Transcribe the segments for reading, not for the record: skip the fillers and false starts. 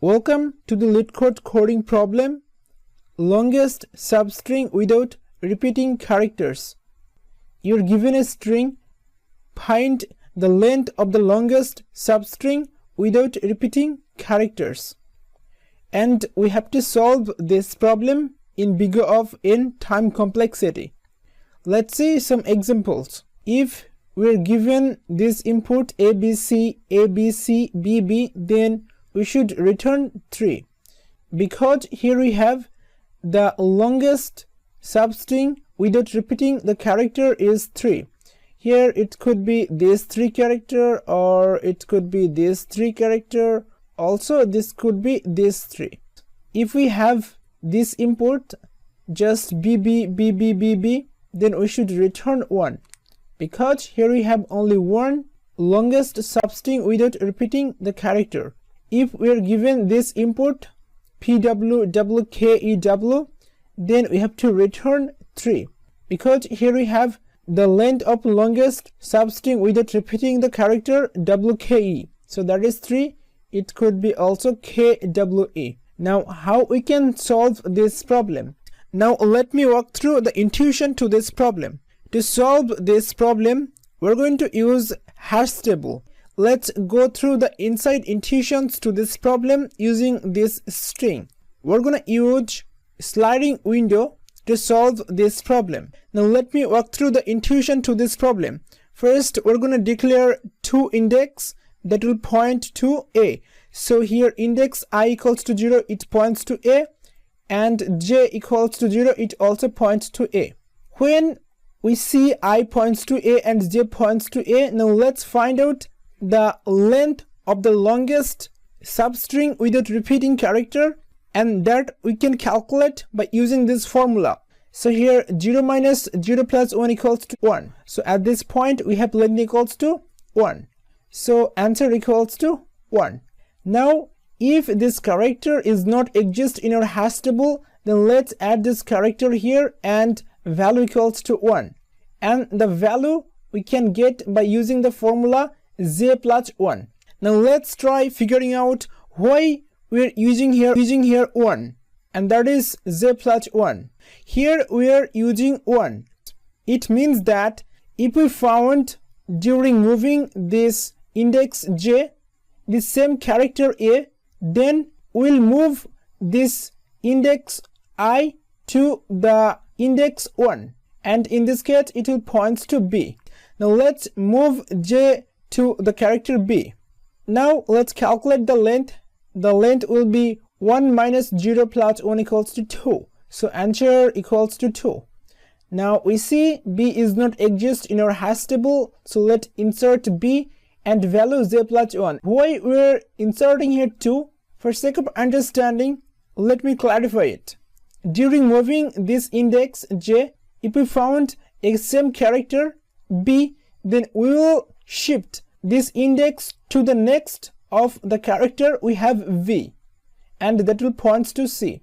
Welcome to the LeetCode coding problem, longest substring without repeating characters. You're given a string, find the length of the longest substring without repeating characters. And we have to solve this problem in bigger of n time complexity. Let's see some examples. If we're given this input ABC, ABC, BB, then we should return 3, because here we have the longest substring without repeating the character is 3. Here it could be this 3 character, or it could be this 3 character, also this could be this 3. If we have this input just BB, BB, BB, then we should return 1, because here we have only one longest substring without repeating the character. If we are given this input PW, WKEW, then we have to return 3, because here we have the length of longest substring without repeating the character WKE. So that is 3. It could be also KWE. Now how we can solve this problem? Now let me walk through the intuition to this problem. To solve this problem, we're going to use hash table. Let's go through the inside intuitions to this problem using this string. We're going to use sliding window to solve this problem. Now let me walk through the intuition to this problem. First, we're going to declare 2 index that will point to A. So here index I equals to 0, it points to A, and j equals to 0, it also points to A. When we see I points to A and j points to A, now let's find out the length of the longest substring without repeating character, and that we can calculate by using this formula. So here 0 minus 0 plus 1 equals to 1. So at this point we have length equals to 1. So answer equals to 1. Now if this character is not exist in our hash table, then let's add this character here and value equals to 1. And the value we can get by using the formula j plus 1. Now let's try figuring out why we're using here 1, and that is j plus 1. Here we are using 1. It means that if we found during moving this index j the same character A, then we'll move this index I to the index 1, and in this case it will points to B. Now let's move j to the character B. Now let's calculate the length. The length will be 1 minus 0 plus 1 equals to 2. So answer equals to 2. Now we see B is not exist in our hash table, so let's insert B and value j plus 1. Why we're inserting here 2? For sake of understanding, let me clarify it. During moving this index j, if we found a same character B, then we will shift this index to the next of the character we have V, and that will points to C.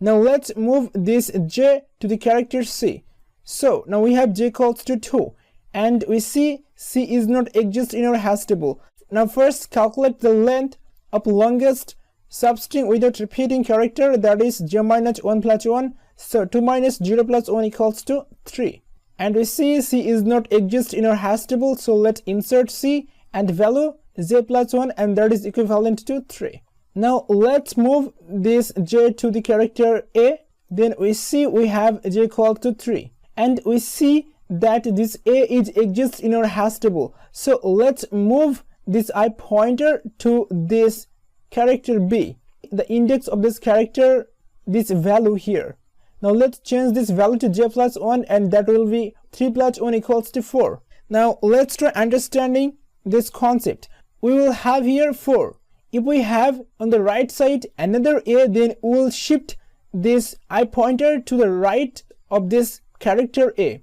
Now let's move this j to the character C. So now we have j equals to 2, and we see C is not exist in our hash table. Now first calculate the length of longest substring without repeating character, that is j minus 1 plus 1. So 2 minus 0 plus 1 equals to 3. And we see C is not exist in our hash table, so let's insert C and value j plus 1, and that is equivalent to 3. Now let's move this j to the character A. Then we see we have j equal to 3, and we see that this A is exist in our hash table. So let's move this I pointer to this character B, the index of this character, this value here. Now let's change this value to j plus 1, and that will be 3 plus 1 equals to 4. Now let's try understanding this concept. We will have here 4. If we have on the right side another A, then we will shift this I pointer to the right of this character A.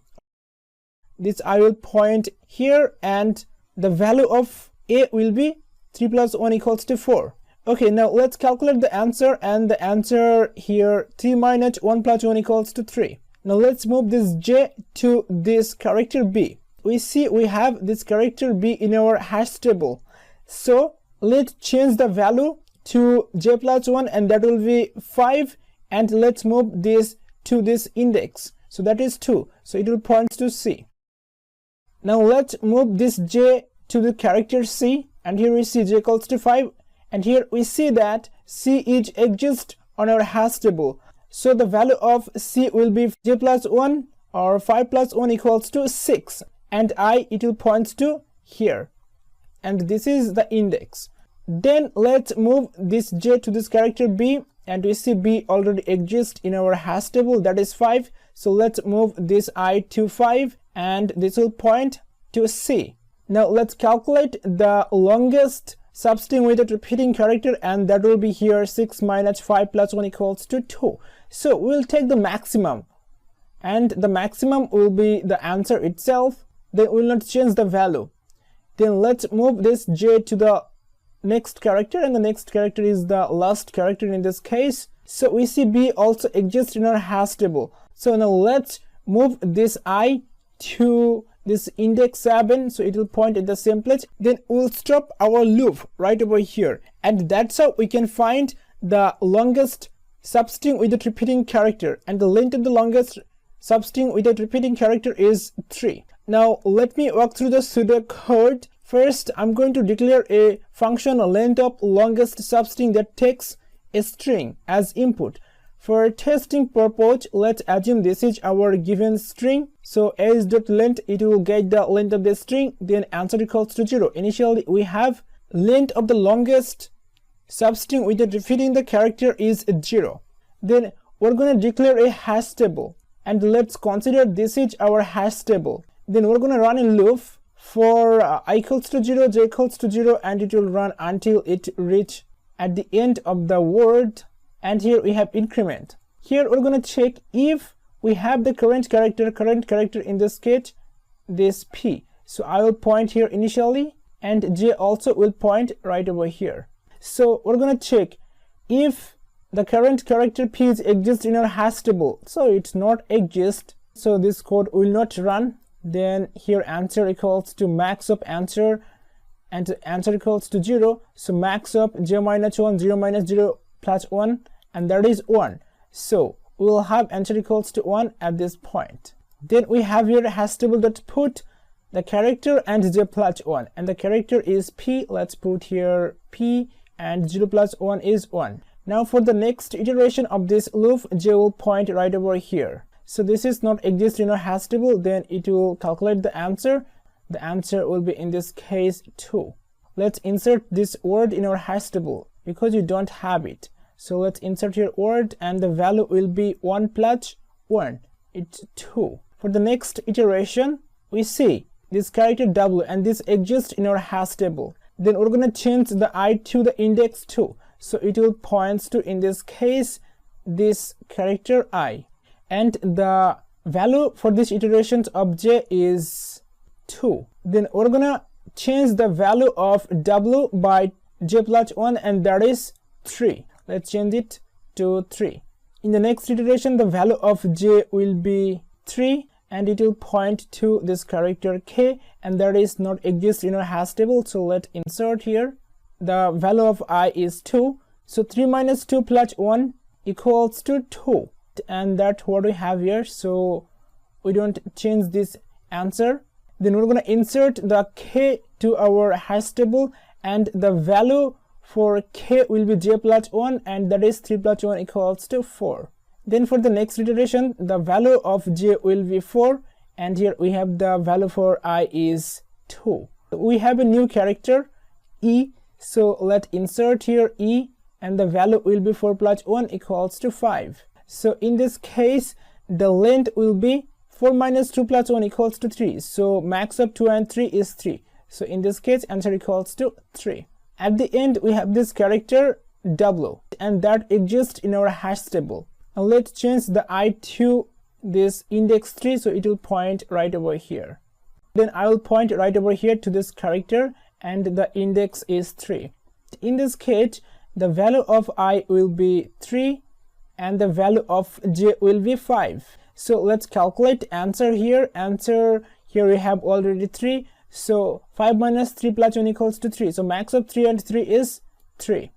This I will point here, and the value of A will be 3 plus 1 equals to 4. Okay, now let's calculate the answer, and the answer here 3 minus 1 plus 1 equals to 3. Now let's move this j to this character B. We see we have this character B in our hash table. So let's change the value to j plus 1, and that will be 5, and let's move this to this index, so that is 2, so it will point to C. Now let's move this j to the character C, and here we see j equals to 5, and here we see that C is exists on our hash table, so the value of C will be j plus 1 or 5 plus 1 equals to 6, and I, it will point to here, and this is the index. Then let's move this j to this character B, and we see B already exists in our hash table, that is 5, so let's move this I to 5, and this will point to C. Now let's calculate the longest substring with a repeating character, and that will be here 6 minus 5 plus 1 equals to 2. So we'll take the maximum, and the maximum will be the answer itself, then we will not change the value. Then let's move this j to the next character, and the next character is the last character in this case, so we see B also exists in our hash table. So now let's move this I to this index 7, so it will point at the same place. Then we'll stop our loop right over here, and that's how we can find the longest substring with a repeating character, and the length of the longest substring with a repeating character is 3. Now let me walk through the pseudo code. First, I'm going to declare a function length of longest substring that takes a string as input. For testing purpose, let's assume this is our given string. So as.length, it will get the length of the string, then answer equals to 0. Initially, we have length of the longest substring with repeating the character is 0. Then we're going to declare a hash table, and let's consider this is our hash table. Then we're going to run a loop for I equals to 0, j equals to 0, and it will run until it reach at the end of the word. And here we have increment. Here we're going to check if we have the current character in this case, this P. So I will point here initially, and J also will point right over here. So we're going to check if the current character P exists in our hash table. So it's not exist, so this code will not run. Then here answer equals to max of answer, and answer equals to 0. So max of j minus 1, 0 minus 0 plus 1, and that is 1. So we will have answer equals to 1 at this point. Then we have here hash table that put the character and j plus 1, and the character is P. Let's put here P, and 0 plus 1 is 1. Now for the next iteration of this loop, j will point right over here. So this is not exist in our hash table, then it will calculate the answer. The answer will be in this case 2. Let's insert this word in our hash table because you don't have it. So let's insert here word, and the value will be 1 plus 1. It's 2. For the next iteration, we see this character W, and this exists in our hash table. Then we're going to change the I to the index 2. So it will point to, in this case, this character I. And the value for this iterations of j is 2. Then we're gonna change the value of W by j plus 1, and that is 3. Let's change it to 3. In the next iteration, the value of j will be 3, and it will point to this character K, and that is not exist in our hash table. So let's insert here. The value of I is 2. So 3 minus 2 plus 1 equals to 2. And that's what we have here, so we don't change this answer. Then we're going to insert the K to our hash table, and the value for K will be j plus 1, and that is 3 plus 1 equals to 4. Then for the next iteration, the value of j will be 4, and here we have the value for I is 2. We have a new character E, so let's insert here E, and the value will be 4 plus 1 equals to 5. So in this case, the length will be 4 minus 2 plus 1 equals to 3. So max of 2 and 3 is 3. So in this case, answer equals to 3. At the end, we have this character W, and that exists in our hash table. Now let's change the I to this index 3, so it will point right over here. Then I will point right over here to this character, and the index is 3. In this case, the value of I will be 3, and the value of j will be 5. So let's calculate answer here. Answer here we have already 3. So 5 minus 3 plus 1 equals to 3. So max of 3 and 3 is 3.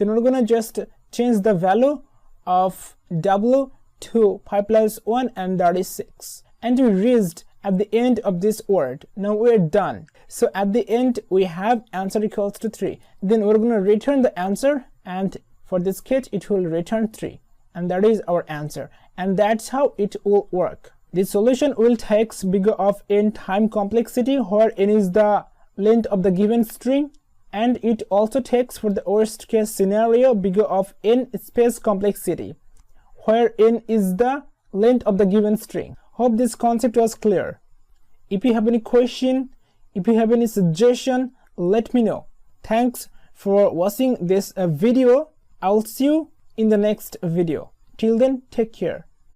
then we're gonna just change the value of w to 5 plus 1, and that is 6. And we reached at the end of this word. Now we're done. So at the end we have answer equals to 3. Then we're gonna return the answer, and for this case it will return 3, and that is our answer. And that's how it will work. The solution will take bigger of n time complexity, where n is the length of the given string, and it also takes, for the worst case scenario, bigger of n space complexity, where n is the length of the given string. Hope this concept was clear. If you have any question, if you have any suggestion, let me know. Thanks for watching this video. I'll see you in the next video. Till then, take care.